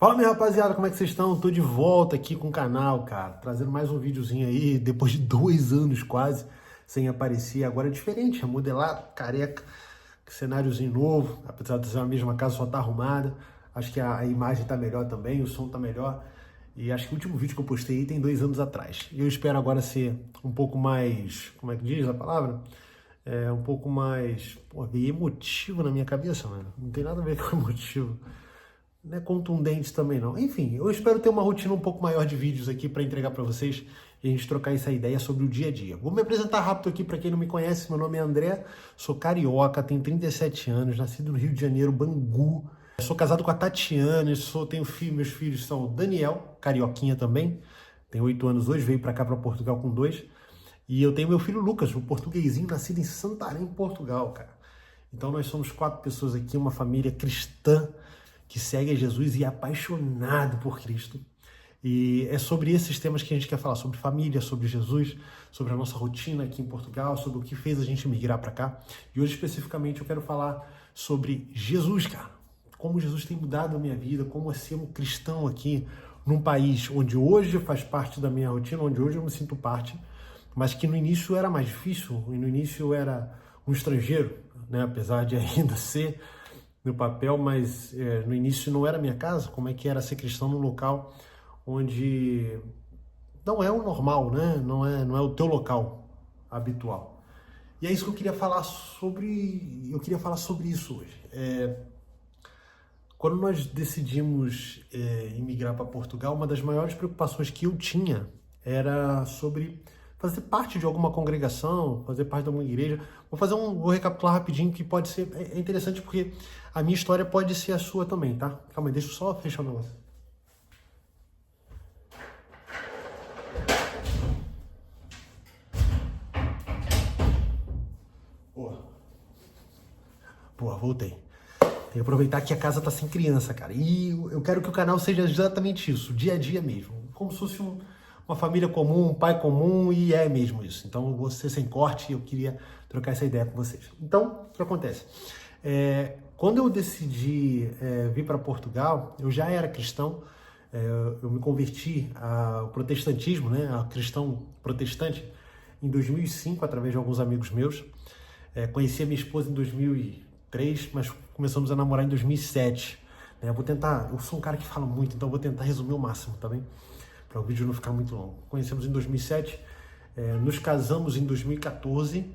Fala, minha rapaziada, como é que vocês estão? Tô de volta aqui com o canal, cara, trazendo mais um videozinho aí, depois de 2 anos quase, sem aparecer. Agora é diferente, é modelado, careca, cenáriozinho novo, apesar de ser a mesma casa, só tá arrumada. Acho que a imagem tá melhor também, o som tá melhor. E acho que o último vídeo que eu postei aí tem 2 anos atrás. E eu espero agora ser um pouco mais, como é que diz a palavra? Um pouco mais, pô, veio emotivo na minha cabeça, mano. Não tem nada a ver com emotivo. Não é contundente também não. Enfim, eu espero ter uma rotina um pouco maior de vídeos aqui para entregar para vocês e a gente trocar essa ideia sobre o dia a dia. Vou me apresentar rápido aqui para quem não me conhece. Meu nome é André, sou carioca, tenho 37 anos, nascido no Rio de Janeiro, Bangu. Sou casado com a Tatiana, tenho filho, meus filhos são o Daniel, carioquinha também, tem 8 anos hoje, veio para cá para Portugal com 2. E eu tenho meu filho Lucas, o portuguesinho, nascido em Santarém, Portugal, cara. Então nós somos 4 pessoas aqui, uma família cristã, que segue a Jesus e é apaixonado por Cristo. E é sobre esses temas que a gente quer falar, sobre família, sobre Jesus, sobre a nossa rotina aqui em Portugal, sobre o que fez a gente migrar para cá. E hoje, especificamente, eu quero falar sobre Jesus, cara. Como Jesus tem mudado a minha vida, como é ser um cristão aqui num país onde hoje faz parte da minha rotina, onde hoje eu me sinto parte, mas que no início era mais difícil, e no início eu era um estrangeiro, né? Apesar de ainda ser no papel, mas no início não era minha casa. Como é que era ser cristão num local onde não é o normal, né? Não é o teu local habitual. E é isso que eu queria falar sobre. Eu queria falar sobre isso hoje. Quando nós decidimos imigrar para Portugal, uma das maiores preocupações que eu tinha era sobre fazer parte de alguma congregação, fazer parte de alguma igreja. Vou recapitular rapidinho, que pode ser interessante, porque a minha história pode ser a sua também, tá? Calma aí, deixa eu só fechar o negócio. Boa, voltei. Tem que aproveitar que a casa tá sem criança, cara. E eu quero que o canal seja exatamente isso, dia a dia mesmo. Como se fosse uma família comum, um pai comum, e é mesmo isso. Então, você sem corte, eu queria trocar essa ideia com vocês. Então, o que acontece? Quando eu decidi vir para Portugal, eu já era cristão, eu me converti ao protestantismo, né, a cristão protestante, em 2005, através de alguns amigos meus. Conheci a minha esposa em 2003, mas começamos a namorar em 2007. Eu sou um cara que fala muito, então eu vou tentar resumir o máximo, tá bem? Para o vídeo não ficar muito longo. Conhecemos em 2007, nos casamos em 2014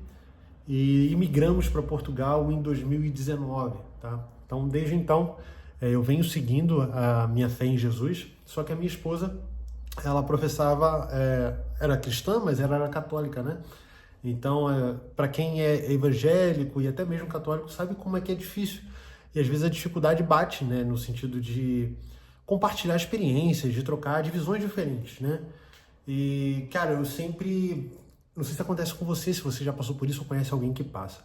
e imigramos para Portugal em 2019, tá? Então, desde então, eu venho seguindo a minha fé em Jesus, só que a minha esposa, ela professava, era cristã, mas ela era católica, né? Então, para quem é evangélico e até mesmo católico, sabe como é que é difícil. E às vezes a dificuldade bate, né? No sentido de compartilhar experiências, de trocar de visões diferentes, né? E, cara, eu sempre... Não sei se acontece com você, se você já passou por isso ou conhece alguém que passa.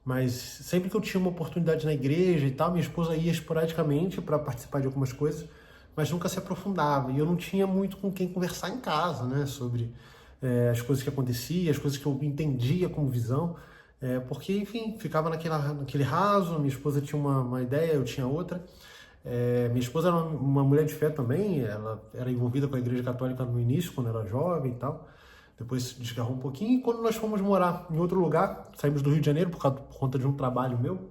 Mas sempre que eu tinha uma oportunidade na igreja e tal, minha esposa ia esporadicamente para participar de algumas coisas, mas nunca se aprofundava. E eu não tinha muito com quem conversar em casa, né? Sobre as coisas que aconteciam, as coisas que eu entendia como visão. Porque, enfim, ficava naquele raso. Minha esposa tinha uma ideia, eu tinha outra. Minha esposa era uma mulher de fé também, ela era envolvida com a Igreja Católica no início, quando era jovem e tal. Depois se desgarrou um pouquinho, e quando nós fomos morar em outro lugar, saímos do Rio de Janeiro por conta de um trabalho meu,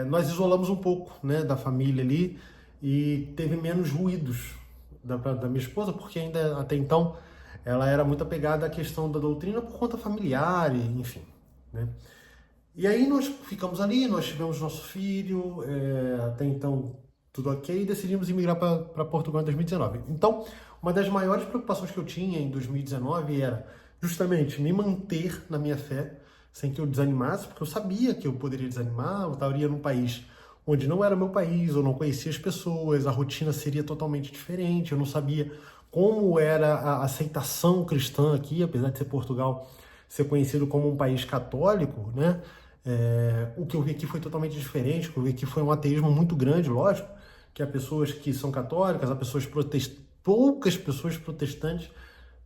nós isolamos um pouco, né, da família ali, e teve menos ruídos da minha esposa, porque ainda até então ela era muito apegada à questão da doutrina por conta familiar, enfim, né? E aí nós ficamos ali, nós tivemos nosso filho, até então tudo ok, e decidimos emigrar para Portugal em 2019. Então, uma das maiores preocupações que eu tinha em 2019 era justamente me manter na minha fé, sem que eu desanimasse, porque eu sabia que eu poderia desanimar, eu estaria num país onde não era meu país, eu não conhecia as pessoas, a rotina seria totalmente diferente, eu não sabia como era a aceitação cristã aqui, apesar de ser Portugal ser conhecido como um país católico, né? O que eu vi aqui foi totalmente diferente. O que eu vi aqui foi um ateísmo muito grande, lógico, que há pessoas que são católicas, há poucas pessoas protestantes,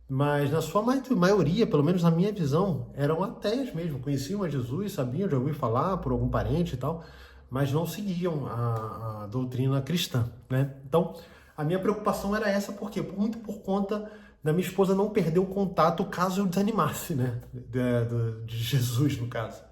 mas na sua maioria, pelo menos na minha visão, eram ateias mesmo, conheciam a Jesus, sabiam, já ouviram falar por algum parente e tal, mas não seguiam a doutrina cristã, né? Então, a minha preocupação era essa, porque muito por conta da minha esposa não perder o contato caso eu desanimasse, né? De Jesus, no caso.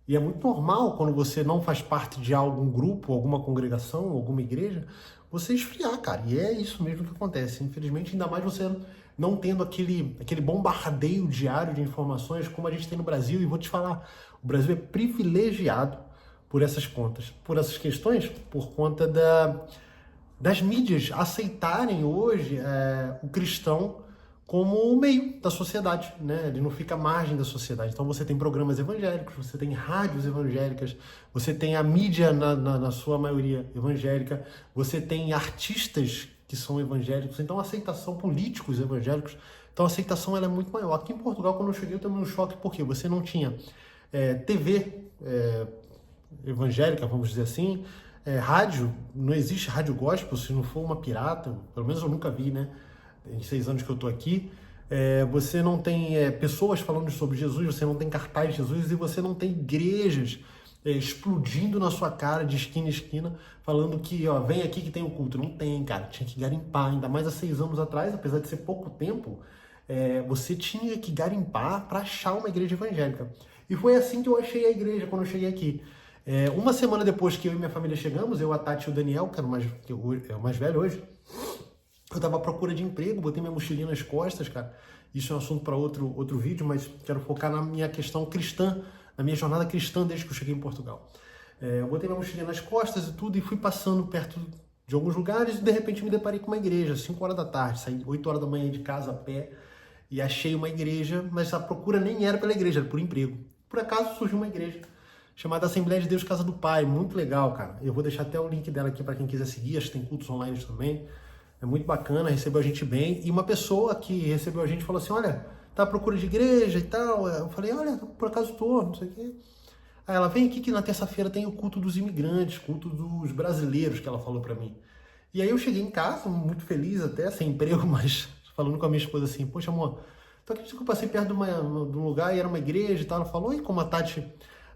E é muito normal, quando você não faz parte de algum grupo, alguma congregação, alguma igreja, você esfriar, cara. E é isso mesmo que acontece. Infelizmente, ainda mais você não tendo aquele bombardeio diário de informações como a gente tem no Brasil. E vou te falar, o Brasil é privilegiado por essas contas, por essas questões, por conta das mídias aceitarem hoje o cristão como o meio da sociedade, né? Ele não fica à margem da sociedade. Então você tem programas evangélicos, você tem rádios evangélicas, você tem a mídia na sua maioria evangélica, você tem artistas que são evangélicos, então a aceitação, políticos evangélicos, então a aceitação ela é muito maior. Aqui em Portugal, quando eu cheguei, eu tomei um choque, porque você não tinha TV evangélica, vamos dizer assim, rádio, não existe rádio gospel, se não for uma pirata, pelo menos eu nunca vi, né? Em 6 anos que eu tô aqui, você não tem pessoas falando sobre Jesus, você não tem cartaz de Jesus e você não tem igrejas explodindo na sua cara de esquina em esquina, falando que, ó, vem aqui que tem o culto. Não tem, cara, tinha que garimpar, ainda mais há 6 anos atrás, apesar de ser pouco tempo, você tinha que garimpar para achar uma igreja evangélica. E foi assim que eu achei a igreja quando eu cheguei aqui. Uma semana depois que eu e minha família chegamos, eu, a Tati e o Daniel, que é o mais velho hoje, eu tava à procura de emprego, botei minha mochilinha nas costas, cara. Isso é um assunto para outro vídeo, mas quero focar na minha questão cristã, na minha jornada cristã desde que eu cheguei em Portugal. Eu botei minha mochilinha nas costas e tudo, e fui passando perto de alguns lugares e de repente me deparei com uma igreja, 5 horas da tarde, saí 8 horas da manhã de casa a pé e achei uma igreja, mas a procura nem era pela igreja, era por emprego. Por acaso surgiu uma igreja chamada Assembleia de Deus Casa do Pai, muito legal, cara. Eu vou deixar até o link dela aqui para quem quiser seguir, acho que tem cultos online também. É muito bacana, recebeu a gente bem. E uma pessoa que recebeu a gente falou assim, olha, tá à procura de igreja e tal. Eu falei, olha, por acaso tô, não sei o quê. Aí ela, vem aqui que na terça-feira tem o culto dos imigrantes, culto dos brasileiros, que ela falou pra mim. E aí eu cheguei em casa, muito feliz até, sem emprego, mas falando com a minha esposa assim, poxa amor, tu acredita que eu passei perto de um lugar e era uma igreja e tal? Ela falou, e como a Tati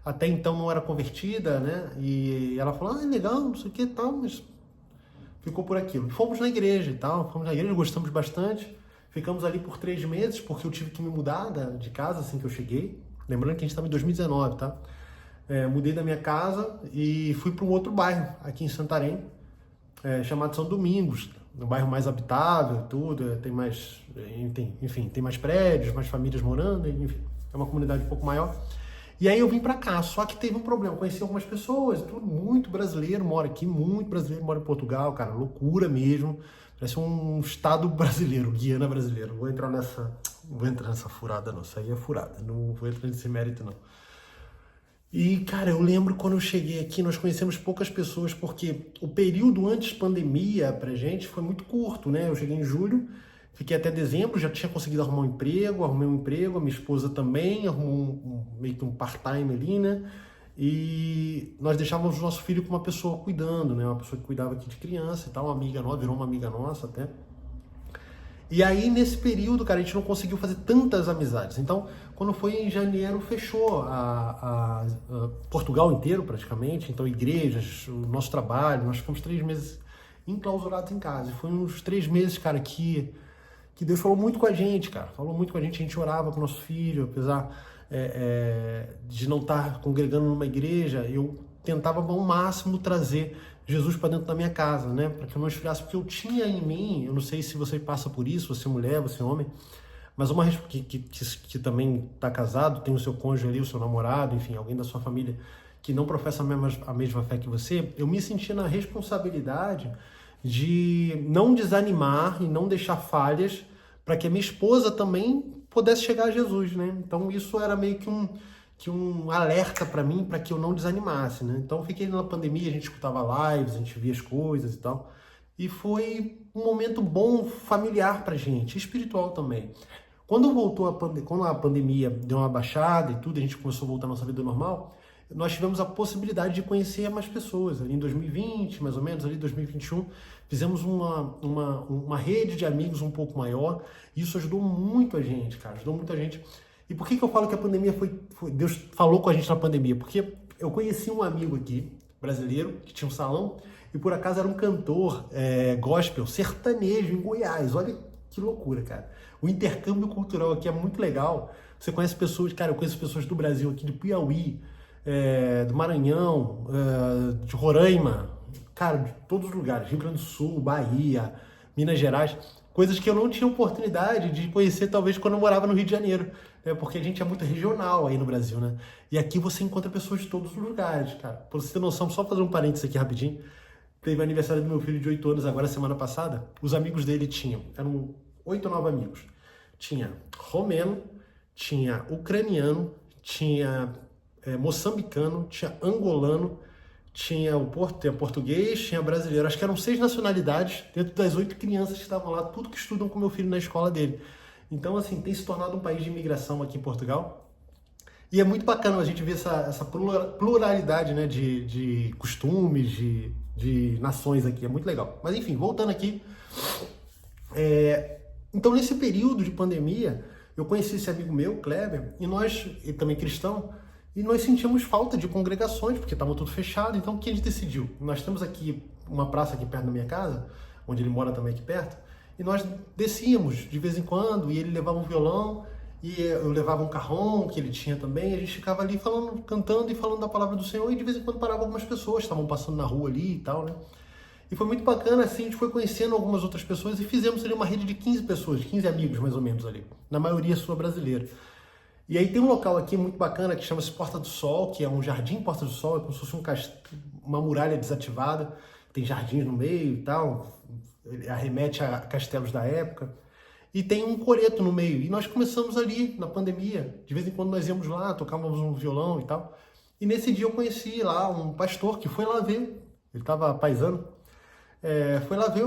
até então não era convertida, né? E ela falou, legal, não sei o que e tal, mas ficou por aquilo. Fomos na igreja e tal, fomos na igreja, gostamos bastante. Ficamos ali por 3 meses, porque eu tive que me mudar de casa assim que eu cheguei. Lembrando que a gente estava em 2019, tá? Mudei da minha casa e fui para um outro bairro, aqui em Santarém, chamado São Domingos. Um bairro mais habitável, tudo, tem mais, enfim, tem mais prédios, mais famílias morando, enfim, é uma comunidade um pouco maior. E aí eu vim pra cá, só que teve um problema, conheci algumas pessoas, tudo, muito brasileiro mora aqui, muito brasileiro mora em Portugal, cara, loucura mesmo, parece um estado brasileiro, Guiana brasileiro. Vou entrar nessa furada não, isso aí é furada, não vou entrar nesse mérito não. E, cara, eu lembro quando eu cheguei aqui, nós conhecemos poucas pessoas, porque o período antes pandemia pra gente foi muito curto, né? Eu cheguei em julho, fiquei até dezembro, já tinha conseguido arrumar um emprego, arrumei um emprego, a minha esposa também arrumou meio que um part-time ali, né? E nós deixávamos o nosso filho com uma pessoa cuidando, né? Uma pessoa que cuidava aqui de criança e tal, uma amiga nossa, virou uma amiga nossa até. E aí, nesse período, cara, a gente não conseguiu fazer tantas amizades. Então, quando foi em janeiro, fechou a Portugal inteiro, praticamente. Então, igrejas, o nosso trabalho, nós ficamos 3 meses enclausurados em casa. E foi uns 3 meses, cara, que Deus falou muito com a gente, cara. Falou muito com a gente orava com o nosso filho, apesar de não estar congregando numa igreja, eu tentava ao máximo trazer Jesus para dentro da minha casa, né? Para que eu não esfriasse, porque eu tinha em mim, eu não sei se você passa por isso, você é mulher, você é homem, mas uma que também está casado, tem o seu cônjuge ali, o seu namorado, enfim, alguém da sua família que não professa a mesma fé que você, eu me sentia na responsabilidade de não desanimar e não deixar falhas para que a minha esposa também pudesse chegar a Jesus, né? Então isso era meio que um alerta para mim, para que eu não desanimasse, né? Então fiquei na pandemia, a gente escutava lives, a gente via as coisas e tal, e foi um momento bom familiar pra gente, espiritual também. Quando a pandemia deu uma baixada e tudo, a gente começou a voltar à nossa vida normal, nós tivemos a possibilidade de conhecer mais pessoas. Ali em 2020, mais ou menos, ali em 2021, fizemos uma rede de amigos um pouco maior, e isso ajudou muito a gente, cara, ajudou muito a gente. E por que eu falo que a pandemia Deus falou com a gente na pandemia? Porque eu conheci um amigo aqui, brasileiro, que tinha um salão, e por acaso era um cantor gospel, sertanejo, em Goiás. Olha que loucura, cara. O intercâmbio cultural aqui é muito legal. Você conhece pessoas, cara, eu conheço pessoas do Brasil aqui, de Piauí, do Maranhão, de Roraima, cara, de todos os lugares, Rio Grande do Sul, Bahia, Minas Gerais, coisas que eu não tinha oportunidade de conhecer talvez quando eu morava no Rio de Janeiro, né? Porque a gente é muito regional aí no Brasil, né? E aqui você encontra pessoas de todos os lugares, cara. Pra você ter noção, só fazer um parênteses aqui rapidinho, teve o aniversário do meu filho de 8 anos agora, semana passada, os amigos dele eram 8 ou 9 amigos. Tinha romeno, tinha ucraniano, tinha moçambicano, tinha angolano, tinha português, tinha brasileiro. Acho que eram 6 nacionalidades dentro das 8 crianças que estavam lá, tudo que estudam com meu filho na escola dele. Então, assim, tem se tornado um país de imigração aqui em Portugal. E é muito bacana a gente ver essa pluralidade, né, de costumes, de nações aqui. É muito legal. Mas, enfim, voltando aqui. Então, nesse período de pandemia, eu conheci esse amigo meu, Kleber, e ele também cristão, e nós sentimos falta de congregações, porque estava tudo fechado. Então, o que a gente decidiu? Nós temos aqui uma praça aqui perto da minha casa, onde ele mora também aqui perto, e nós descíamos de vez em quando, e ele levava um violão, e eu levava um carrom que ele tinha também, e a gente ficava ali falando, cantando e falando da palavra do Senhor, e de vez em quando parava algumas pessoas, estavam passando na rua ali e tal, né? E foi muito bacana, assim, a gente foi conhecendo algumas outras pessoas e fizemos ali uma rede de 15 pessoas, 15 amigos mais ou menos ali, na maioria sul-brasileira. E aí tem um local aqui muito bacana que chama-se Porta do Sol, que é um jardim Porta do Sol, é como se fosse uma muralha desativada, tem jardins no meio e tal, ele arremete a castelos da época, e tem um coreto no meio. E nós começamos ali na pandemia, de vez em quando nós íamos lá, tocávamos um violão e tal. E nesse dia eu conheci lá um pastor que foi lá ver, ele estava paisano, foi lá ver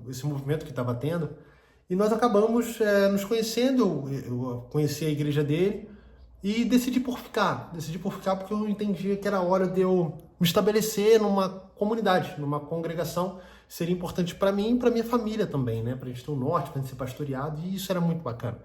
esse movimento que estava tendo. E nós acabamos nos conhecendo, eu conheci a igreja dele e decidi por ficar porque eu entendia que era hora de eu me estabelecer numa comunidade, numa congregação, seria importante para mim e para minha família também, né? Para a gente ter um norte, para a gente ser pastoreado, e isso era muito bacana.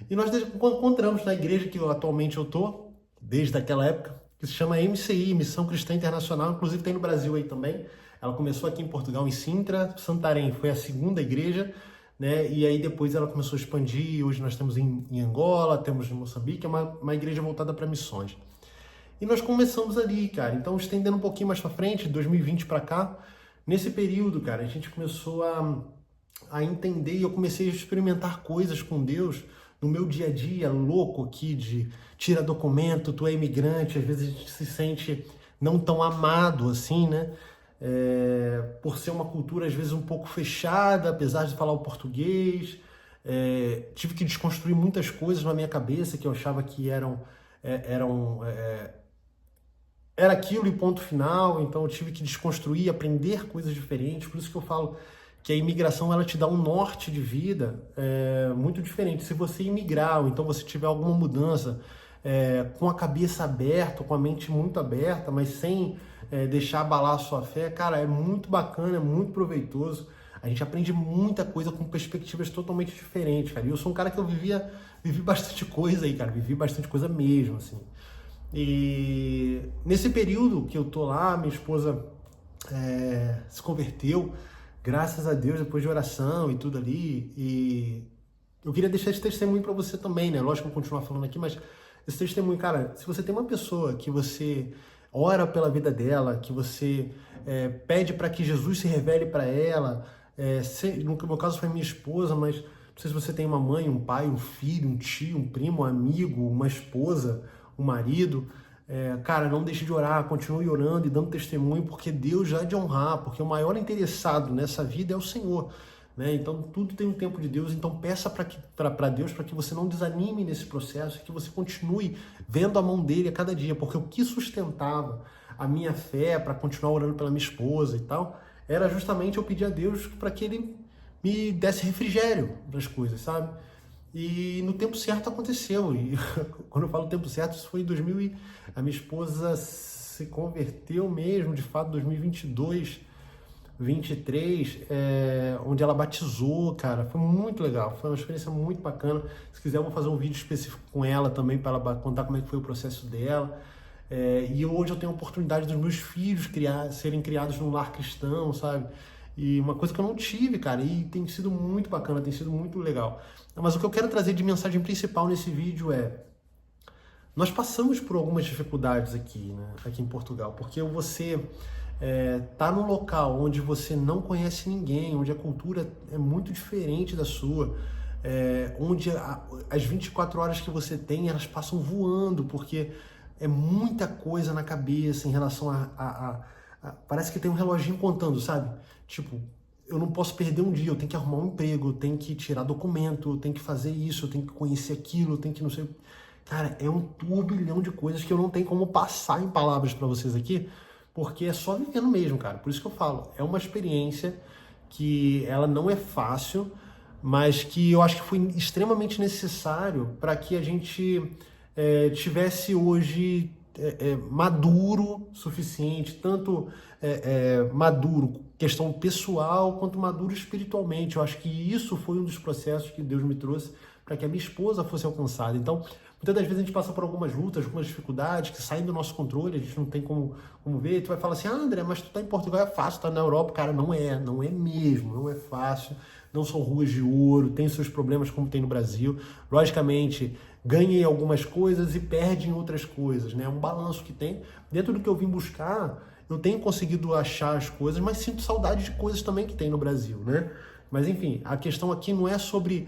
E nós encontramos na igreja que atualmente eu tô, desde aquela época, que se chama MCI, Missão Cristã Internacional, inclusive tem no Brasil aí também. Ela começou aqui em Portugal, em Sintra, Santarém foi a segunda igreja, né? E aí depois ela começou a expandir, hoje nós temos em Angola, temos em Moçambique, é uma igreja voltada para missões. E nós começamos ali, cara, então estendendo um pouquinho mais para frente, de 2020 para cá, nesse período, cara, a gente começou a entender e eu comecei a experimentar coisas com Deus no meu dia a dia, louco aqui, de tira documento, tu é imigrante, às vezes a gente se sente não tão amado assim, né? Por ser uma cultura às vezes um pouco fechada, apesar de falar o português, tive que desconstruir muitas coisas na minha cabeça que eu achava que era aquilo e ponto final, então eu tive que desconstruir, aprender coisas diferentes, por isso que eu falo que a imigração ela te dá um norte de vida muito diferente. Se você imigrar, ou então você tiver alguma mudança, com a cabeça aberta, com a mente muito aberta, mas sem deixar abalar a sua fé, cara, é muito bacana, é muito proveitoso. A gente aprende muita coisa com perspectivas totalmente diferentes, cara. E eu sou um cara que eu vivi bastante coisa aí, cara, vivi bastante coisa mesmo, assim. E nesse período que eu tô lá, minha esposa se converteu, graças a Deus, depois de oração e tudo ali. E eu queria deixar esse testemunho para você também, né? Lógico que eu vou continuar falando aqui, mas esse testemunho, cara, se você tem uma pessoa que você ora pela vida dela, que você pede para que Jesus se revele para ela, no meu caso foi minha esposa, mas não sei se você tem uma mãe, um pai, um filho, um tio, um primo, um amigo, uma esposa, um marido, cara, não deixe de orar, continue orando e dando testemunho, porque Deus já é de honrar, porque o maior interessado nessa vida é o Senhor, né? Então tudo tem um tempo de Deus, então peça para Deus para que você não desanime nesse processo, que você continue vendo a mão dele a cada dia, porque o que sustentava a minha fé para continuar orando pela minha esposa e tal, era justamente eu pedir a Deus para que ele me desse refrigério das coisas, sabe? E no tempo certo aconteceu. E quando eu falo tempo certo, isso foi em 2000 a minha esposa se converteu mesmo, de fato, 2022, 23, onde ela batizou, cara. Foi muito legal, foi uma experiência muito bacana. Se quiser, eu vou fazer um vídeo específico com ela também, para ela contar como é que foi o processo dela. E hoje eu tenho a oportunidade dos meus filhos serem criados num lar cristão, sabe? E uma coisa que eu não tive, cara, e tem sido muito bacana, tem sido muito legal. Mas o que eu quero trazer de mensagem principal nesse vídeo é: nós passamos por algumas dificuldades aqui, né, aqui em Portugal, porque você tá num local onde você não conhece ninguém, onde a cultura é muito diferente da sua, onde as 24 horas que você tem, elas passam voando, porque é muita coisa na cabeça em relação parece que tem um reloginho contando, sabe? Tipo, eu não posso perder um dia, eu tenho que arrumar um emprego, eu tenho que tirar documento, eu tenho que fazer isso, eu tenho que conhecer aquilo, eu tenho que não sei... Cara, é um turbilhão de coisas que eu não tenho como passar em palavras para vocês aqui, porque é só vivendo mesmo, cara. Por isso que eu falo, é uma experiência que ela não é fácil, mas que eu acho que foi extremamente necessário para que a gente tivesse hoje maduro suficiente, tanto maduro questão pessoal quanto maduro espiritualmente. Eu acho que isso foi um dos processos que Deus me trouxe para que a minha esposa fosse alcançada. Então, muitas das vezes a gente passa por algumas lutas, algumas dificuldades que saem do nosso controle, a gente não tem como ver. Tu vai falar assim: ah, André, mas tu tá em Portugal, é fácil, tá na Europa. Cara, não é mesmo, não é fácil. Não são ruas de ouro, tem seus problemas como tem no Brasil. Logicamente, ganha em algumas coisas e perde em outras coisas, né? É um balanço que tem. Dentro do que eu vim buscar, eu tenho conseguido achar as coisas, mas sinto saudade de coisas também que tem no Brasil, né? Mas enfim, a questão aqui não é sobre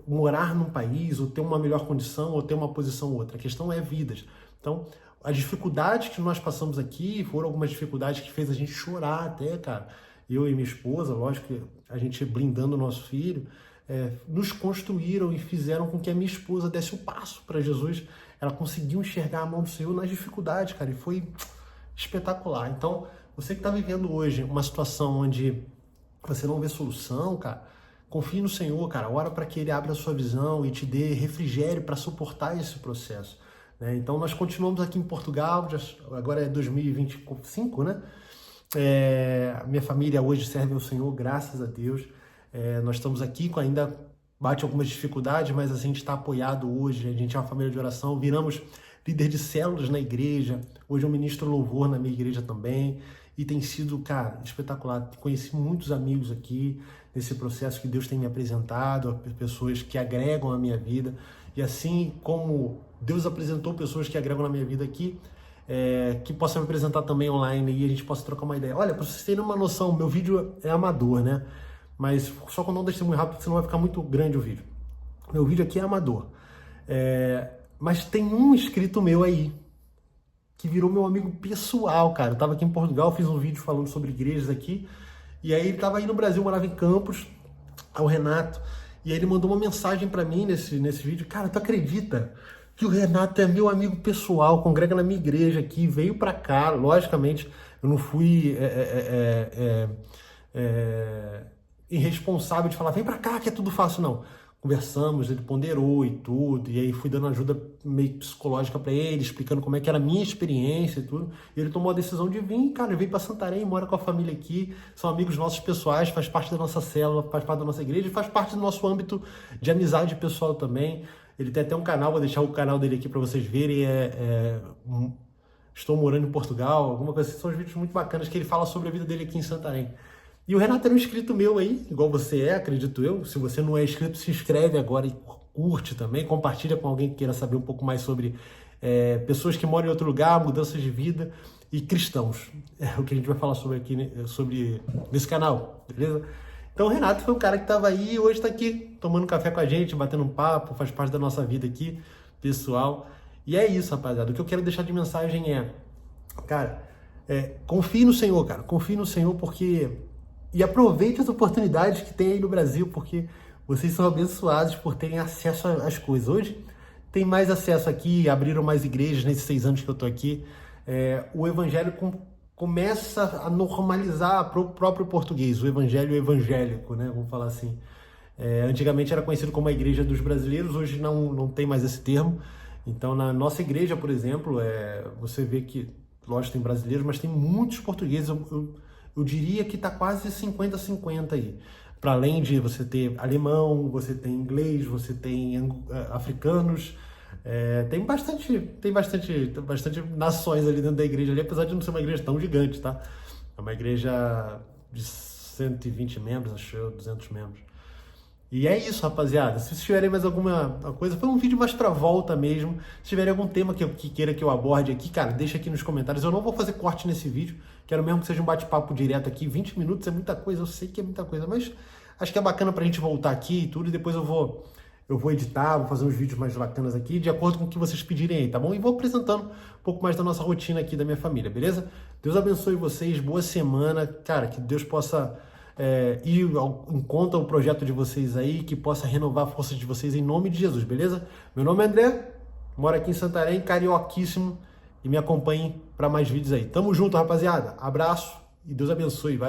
morar num país, ou ter uma melhor condição, ou ter uma posição ou outra. A questão é vidas. Então, as dificuldades que nós passamos aqui foram algumas dificuldades que fez a gente chorar até, cara. Eu e minha esposa, lógico que a gente blindando o nosso filho, nos construíram e fizeram com que a minha esposa desse o passo para Jesus. Ela conseguiu enxergar a mão do Senhor nas dificuldades, cara, e foi espetacular. Então, você que está vivendo hoje uma situação onde você não vê solução, cara, confie no Senhor, cara, ora para que Ele abra a sua visão e te dê refrigério para suportar esse processo, né? Então, nós continuamos aqui em Portugal, agora é 2025, né? Minha família hoje serve ao Senhor, graças a Deus. Nós estamos aqui, ainda bate algumas dificuldades, mas a gente está apoiado hoje, a gente é uma família de oração, viramos líder de células na igreja, hoje eu ministro louvor na minha igreja também, e tem sido, cara, espetacular. Conheci muitos amigos aqui, nesse processo que Deus tem me apresentado, pessoas que agregam a minha vida, e assim como Deus apresentou pessoas que agregam na minha vida aqui, que possa me apresentar também online e a gente possa trocar uma ideia. Olha, para vocês terem uma noção, meu vídeo é amador, né? Mas só que eu não deixo muito rápido, senão vai ficar muito grande o vídeo. Meu vídeo aqui é amador. Mas tem um inscrito meu aí, que virou meu amigo pessoal, cara. Eu tava aqui em Portugal, fiz um vídeo falando sobre igrejas aqui, e aí ele tava aí no Brasil, morava em Campos, é o Renato, e aí ele mandou uma mensagem para mim nesse vídeo. Cara, tu acredita que o Renato é meu amigo pessoal, congrega na minha igreja aqui, veio para cá? Logicamente, eu não fui irresponsável de falar, vem para cá que é tudo fácil, não. Conversamos, ele ponderou e tudo, e aí fui dando ajuda meio psicológica para ele, explicando como é que era a minha experiência e tudo. E ele tomou a decisão de vir, cara, ele veio para Santarém, mora com a família aqui, são amigos nossos pessoais, faz parte da nossa célula, faz parte da nossa igreja, e faz parte do nosso âmbito de amizade pessoal também. Ele tem até um canal, vou deixar o canal dele aqui para vocês verem, Estou morando em Portugal, alguma coisa assim. São os vídeos muito bacanas que ele fala sobre a vida dele aqui em Santarém. E o Renato era um inscrito meu aí, igual você é, acredito eu. Se você não é inscrito, se inscreve agora e curte também, compartilha com alguém que queira saber um pouco mais sobre pessoas que moram em outro lugar, mudanças de vida e cristãos. É o que a gente vai falar sobre aqui, né, nesse canal, beleza? Então o Renato foi um cara que estava aí e hoje está aqui tomando café com a gente, batendo um papo, faz parte da nossa vida aqui, pessoal. E é isso, rapaziada. O que eu quero deixar de mensagem cara, confie no Senhor, cara. Confie no Senhor e aproveite as oportunidades que tem aí no Brasil, porque vocês são abençoados por terem acesso às coisas. Hoje tem mais acesso aqui, abriram mais igrejas nesses 6 anos que eu tô aqui. O evangelho começa a normalizar o próprio português, o evangelho evangélico, né? Vamos falar assim. Antigamente era conhecido como a igreja dos brasileiros, hoje não tem mais esse termo. Então, na nossa igreja, por exemplo, você vê que, lógico, tem brasileiros, mas tem muitos portugueses. Eu diria que está quase 50-50 aí. Para além de você ter alemão, você tem inglês, você tem africanos, Tem bastante nações ali dentro da igreja ali, apesar de não ser uma igreja tão gigante, tá? É uma igreja de 120 membros, acho eu, 200 membros. E é isso, rapaziada. Se vocês tiverem mais alguma coisa, foi um vídeo mais pra volta mesmo. Se tiverem algum tema que queira que eu aborde aqui, cara, deixa aqui nos comentários. Eu não vou fazer corte nesse vídeo. Quero mesmo que seja um bate-papo direto aqui. 20 minutos é muita coisa, eu sei que é muita coisa, mas acho que é bacana pra gente voltar aqui e tudo. E depois eu vou editar, vou fazer uns vídeos mais bacanas aqui, de acordo com o que vocês pedirem aí, tá bom? E vou apresentando um pouco mais da nossa rotina aqui da minha família, beleza? Deus abençoe vocês, boa semana. Cara, que Deus possa ir em conta o projeto de vocês aí, que possa renovar a força de vocês em nome de Jesus, beleza? Meu nome é André, moro aqui em Santarém, carioquíssimo, e me acompanhem para mais vídeos aí. Tamo junto, rapaziada. Abraço e Deus abençoe. Valeu.